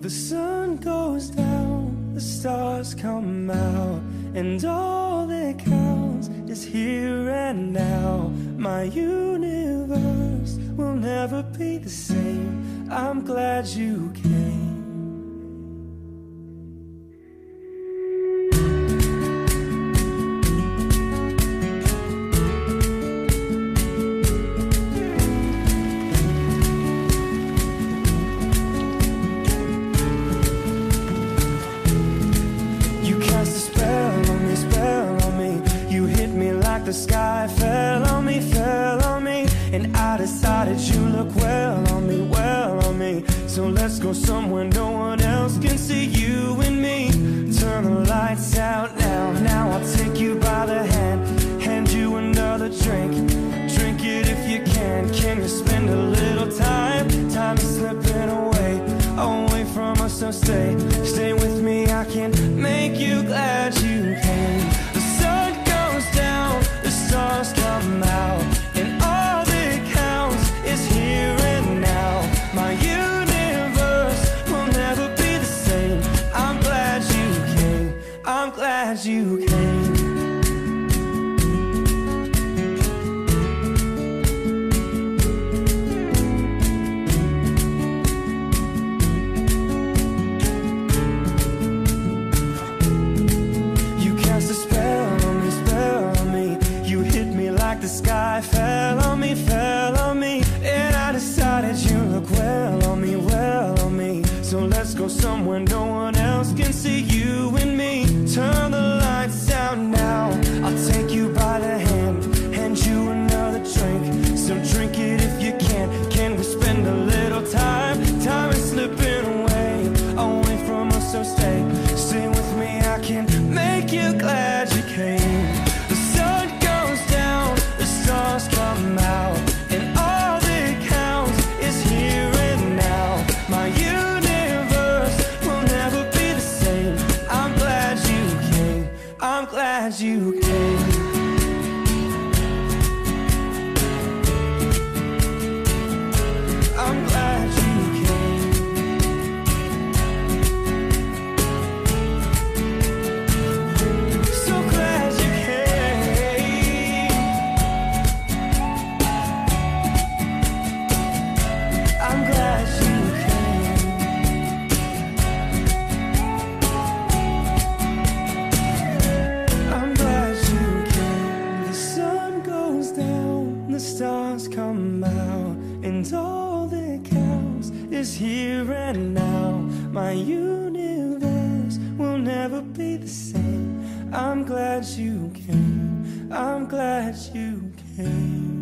The sun goes down, the stars come out, and all that counts is here and now. My universe will never be the same. I'm glad you came. The sky fell on me, and I decided you look well on me. So let's go somewhere no one else can see you and me. Turn the lights out now, now I'll take you by the hand you another drink. Drink it if you can you spend a little time? Time is slipping away from us, so stay with me, I can make you glad you came. The sun goes down, the stars come out, and all that counts is here and now. My universe will never be the same. I'm glad you came, I'm glad you came. The sky fell on me, and I decided you look well on me. So let's go somewhere no one else can see you and me. Turn the lights out now, I'll take you by the hand you another drink. So drink it if you can we spend a little time? Time is slipping away from us, so stay with me, I can make you glad you came. The sun goes down, the stars come out, and all that counts is here and now. My universe will never be the same. I'm glad you came, I'm glad you came. I'm glad you came. So glad you came. I'm glad you came. I'm glad you came. The sun goes down, the stars come out, and all that counts is here and now. My universe will never be the same. I'm glad you came, I'm glad you came.